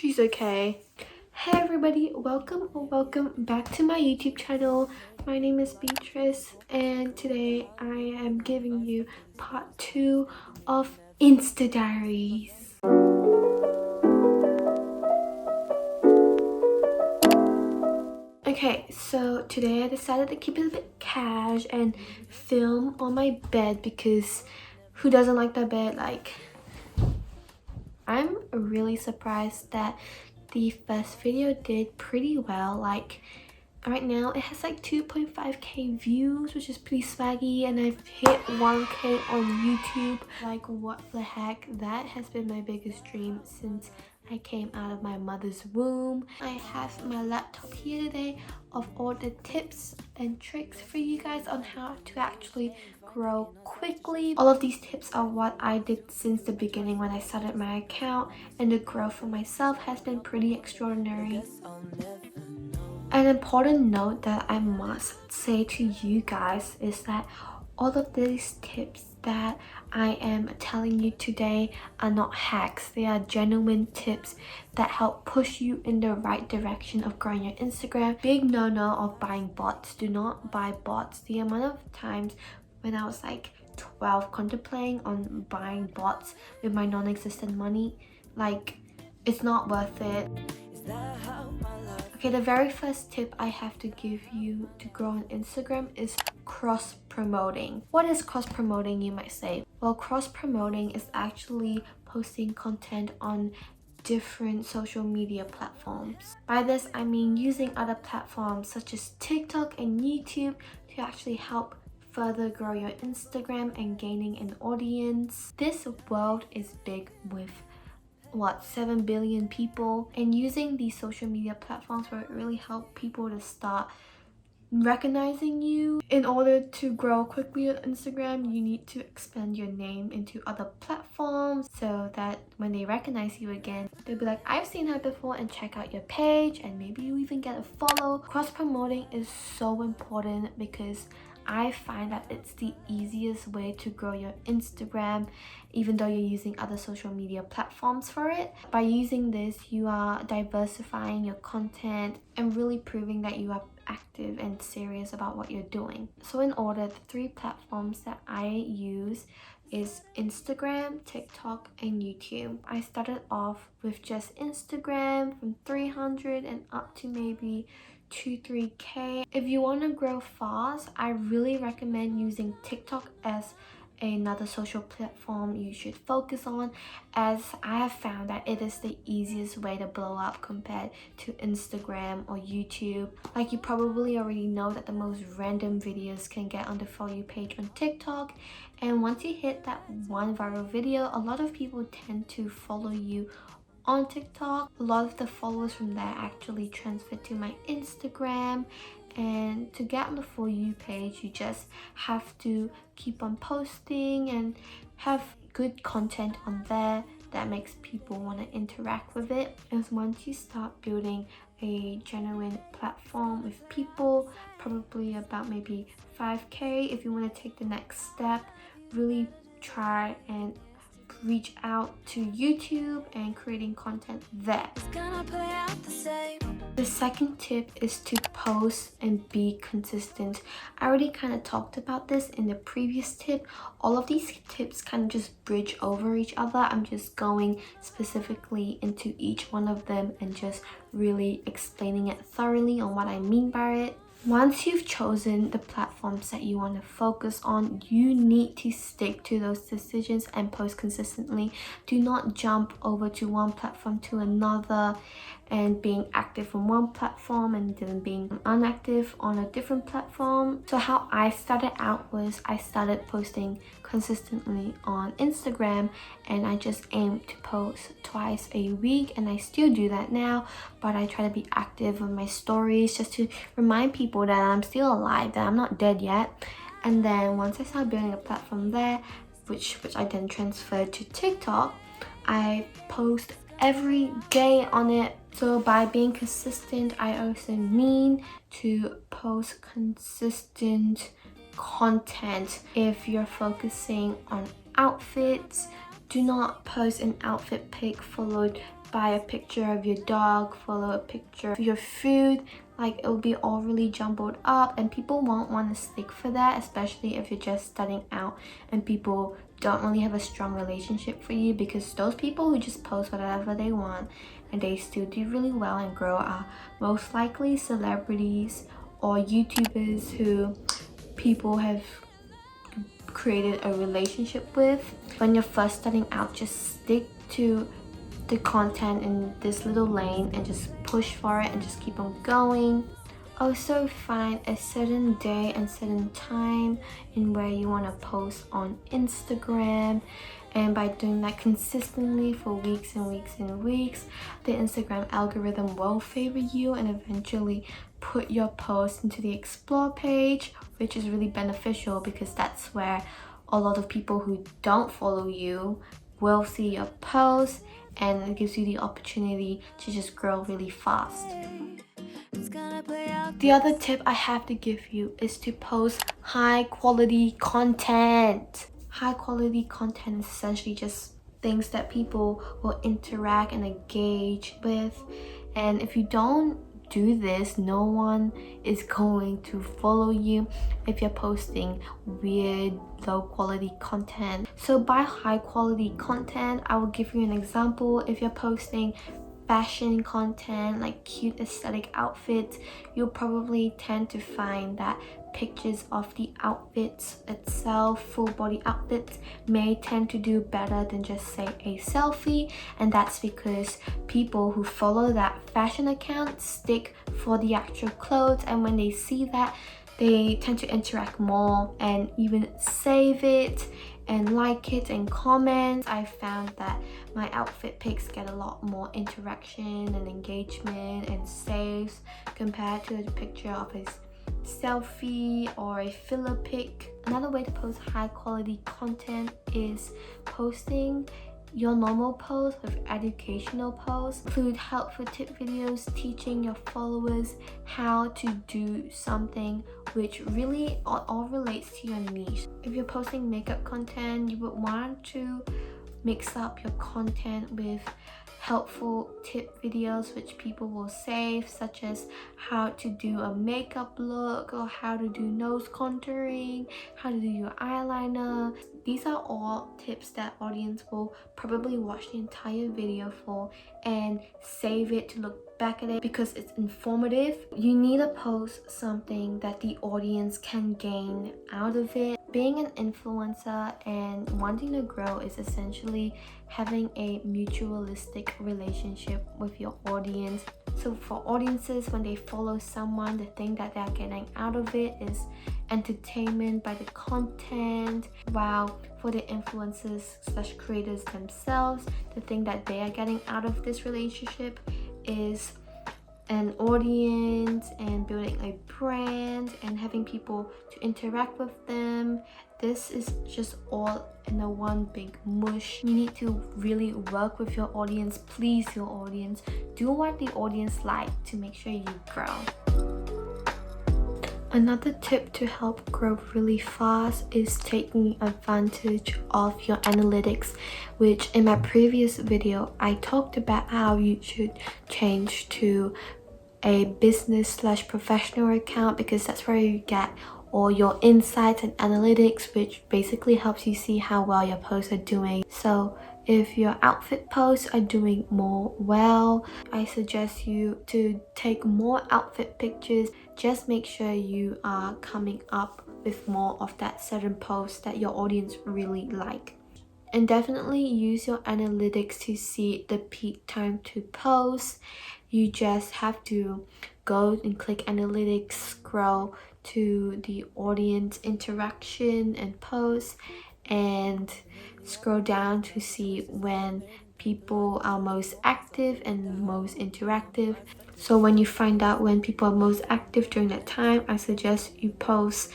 She's okay. Hey everybody, welcome or welcome back to my YouTube channel. My name is Beatrice and today I am giving you part 2 of Insta Diaries. Okay, so today I decided to keep it a bit cash and film on my bed because who doesn't like their bed? I'm really surprised that the first video did pretty well. Like right now it has like 2.5k views, which is pretty swaggy, and I've hit 1k on YouTube. Like what the heck, that has been my biggest dream since I came out of my mother's womb. I have my laptop here today of all the tips and tricks for you guys on how to actually grow quickly. All of these tips are what I did since the beginning when I started my account, and the growth for myself has been pretty extraordinary. An important note that I must say to you guys is that all of these tips that I am telling you today are not hacks. They are genuine tips that help push you in the right direction of growing your Instagram. Big no-no of buying bots. Do not buy bots. The amount of times when I was like 12 contemplating on buying bots with my non-existent money, like, it's not worth it. Okay, the very first tip I have to give you to grow on Instagram is cross-promoting. What is cross-promoting, you might say? Well, cross-promoting is actually posting content on different social media platforms. By this, I mean using other platforms such as TikTok and YouTube to actually help further grow your Instagram and gaining an audience. This world is big with 7 billion people, and using these social media platforms will really help people to start recognizing you. In order to grow quickly on Instagram, you need to expand your name into other platforms so that when they recognize you again, they'll be like, I've seen her before, and check out your page, and maybe you even get a follow. Cross-promoting is so important because I find that it's the easiest way to grow your Instagram, even though you're using other social media platforms for it. By using this, you are diversifying your content and really proving that you are active and serious about what you're doing. So in order, the 3 platforms that I use is Instagram, TikTok, and YouTube. I started off with just Instagram from 300 and up to maybe 2-3k. If you want to grow fast, I really recommend using TikTok as another social platform you should focus on, as I have found that it is the easiest way to blow up compared to Instagram or YouTube. Like, you probably already know that the most random videos can get on the For You page on TikTok, and once you hit that one viral video, a lot of people tend to follow you on TikTok. A lot of the followers from there actually transfer to my Instagram, and to get on the For You page, you just have to keep on posting and have good content on there that makes people want to interact with it. And once you start building a genuine platform with people, probably about maybe 5k, if you want to take the next step, really try and reach out to YouTube and creating content there. The second tip is to post and be consistent. I already kind of talked about this in the previous tip. All of these tips kind of just bridge over each other. I'm just going specifically into each one of them and just really explaining it thoroughly on what I mean by it. Once you've chosen the platforms that you want to focus on, you need to stick to those decisions and post consistently. Do not jump over to one platform to another and being active on one platform and then being unactive on a different platform. So how I started out was I started posting consistently on Instagram, and I just aimed to post twice a week, and I still do that now, but I try to be active on my stories just to remind people that I'm still alive, that I'm not dead yet. And then once I started building a platform there, which I then transferred to TikTok, I post every day on it. So by being consistent, I also mean to post consistent content. If you're focusing on outfits, do not post an outfit pic followed by a picture of your dog, follow a picture of your food. Like, it'll be all really jumbled up, and people won't want to stick for that, especially if you're just starting out and people don't really have a strong relationship for you, because those people who just post whatever they want and they still do really well and grow are most likely celebrities or YouTubers who people have created a relationship with. When you're first starting out, just stick to the content in this little lane and just push for it and just keep on going. Also find a certain day and certain time in where you want to post on Instagram, and by doing that consistently for weeks and weeks and weeks, the Instagram algorithm will favor you and eventually put your post into the explore page, which is really beneficial because that's where a lot of people who don't follow you will see your post, and it gives you the opportunity to just grow really fast. The other tip I have to give you is to post high quality content. High quality content is essentially just things that people will interact and engage with, and if you don't do this, no one is going to follow you if you're posting weird low quality content. So by high quality content, I will give you an example. If you're posting fashion content like cute aesthetic outfits, you'll probably tend to find that pictures of the outfits itself, full body outfits, may tend to do better than just say a selfie, and that's because people who follow that fashion account stick for the actual clothes, and when they see that, they tend to interact more and even save it and like it and comment. I found that my outfit pics get a lot more interaction and engagement and saves compared to a picture of a selfie or a filler pic. Another way to post high quality content is posting your normal posts with educational posts. Include helpful tip videos teaching your followers how to do something which really all relates to your niche. If you're posting makeup content, you would want to mix up your content with helpful tip videos which people will save, such as how to do a makeup look or how to do nose contouring, how to do your eyeliner. These are all tips that audience will probably watch the entire video for and save it to look back at it because it's informative. You need to post something that the audience can gain out of it. Being an influencer and wanting to grow is essentially having a mutualistic relationship with your audience. So for audiences, when they follow someone, the thing that they're getting out of it is entertainment by the content, while for the influencers / creators themselves, the thing that they are getting out of this relationship is an audience and building a brand and having people to interact with them. This is just all in a one big mush. You need to really work with your audience, please your audience, do what the audience like to make sure you grow. Another tip to help grow really fast is taking advantage of your analytics, which in my previous video I talked about how you should change to a business / professional account because that's where you get all your insights and analytics, which basically helps you see how well your posts are doing. So if your outfit posts are doing more well, I suggest you to take more outfit pictures. Just make sure you are coming up with more of that certain post that your audience really like. And definitely use your analytics to see the peak time to post. You just have to go and click analytics, scroll to the audience interaction and posts, and scroll down to see when people are most active and most interactive. So when you find out when people are most active during that time, I suggest you post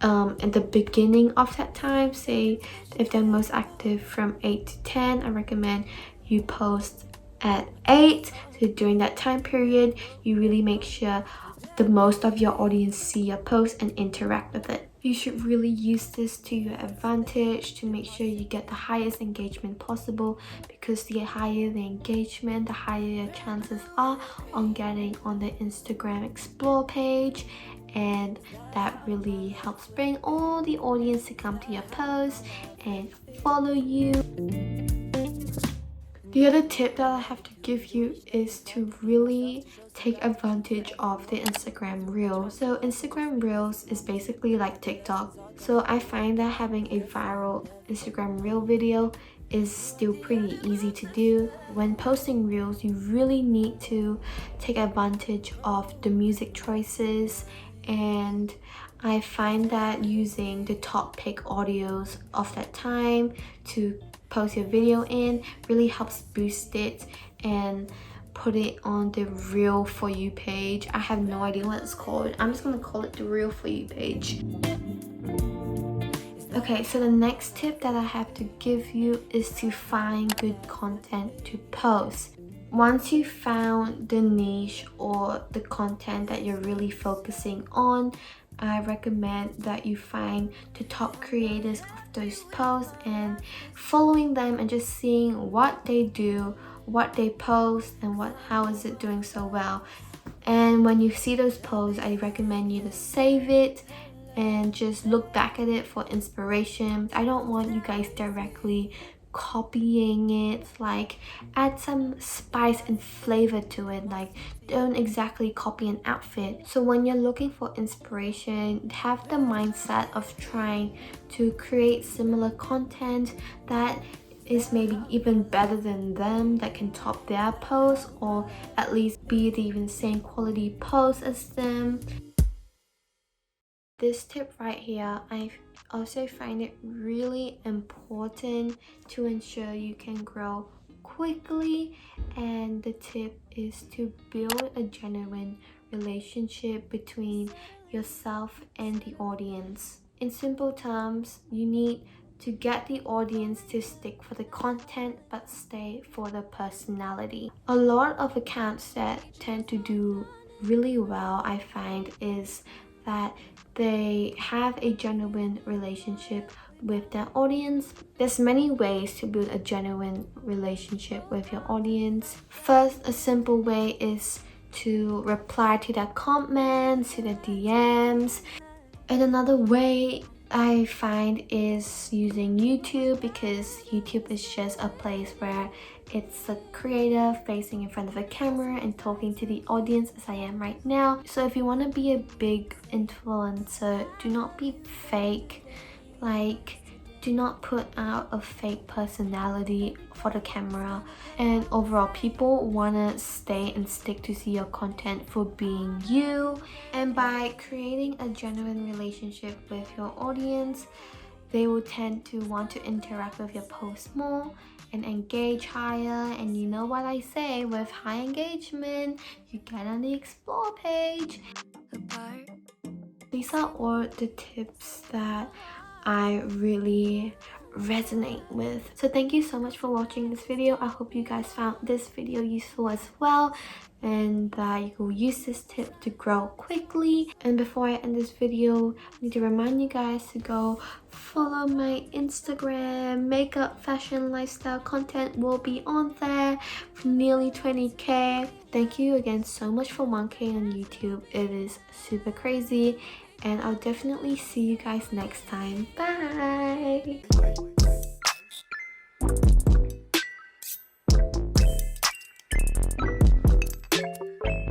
at the beginning of that time. Say if they're most active from 8 to 10, I recommend you post at 8. So during that time period, you really make sure the most of your audience see your post and interact with it. You should really use this to your advantage to make sure you get the highest engagement possible, because the higher the engagement, the higher your chances are on getting on the Instagram Explore page, and that really helps bring all the audience to come to your post and follow you. The other tip that I have to give you is to really take advantage of the Instagram Reels. So Instagram Reels is basically like TikTok. So I find that having a viral Instagram Reel video is still pretty easy to do. When posting Reels, you really need to take advantage of the music choices, and I find that using the top pick audios of that time to post your video in really helps boost it and put it on the Reel For You page. I have no idea what it's called. I'm just gonna call it the Reel For You page. Okay, so the next tip that I have to give you is to find good content to post. Once you found the niche or the content that you're really focusing on, I recommend that you find the top creators of those posts and following them and just seeing what they do, what they post, and how is it doing so well. And when you see those posts, I recommend you to save it and just look back at it for inspiration. I don't want you guys directly copying it. Like, add some spice and flavor to it. Like, don't exactly copy an outfit. So when you're looking for inspiration, have the mindset of trying to create similar content that is maybe even better than them, that can top their posts, or at least be the even same quality post as them. This tip right here, I also find it really important to ensure you can grow quickly, and the tip is to build a genuine relationship between yourself and the audience. In simple terms, you need to get the audience to stick for the content but stay for the personality. A lot of accounts that tend to do really well, I find, is that they have a genuine relationship with their audience. There's many ways to build a genuine relationship with your audience. First, a simple way is to reply to their comments, to their DMs. And another way I find is using YouTube, because YouTube is just a place where it's a creator facing in front of a camera and talking to the audience as I am right now. So if you want to be a big influencer, do not be fake. Like, do not put out a fake personality for the camera. And overall, people want to stay and stick to see your content for being you. And by creating a genuine relationship with your audience, they will tend to want to interact with your posts more and engage higher. And you know what I say, with high engagement, you get on the Explore page. These are all the tips that I really resonate with. So thank you so much for watching this video. I hope you guys found this video useful as well, and that you will use this tip to grow quickly. And before I end this video, I need to remind you guys to go follow my Instagram. Makeup, fashion, lifestyle content will be on there for nearly 20k. Thank you again so much for 1k on YouTube. It is super crazy, and I'll definitely see you guys next time. Bye!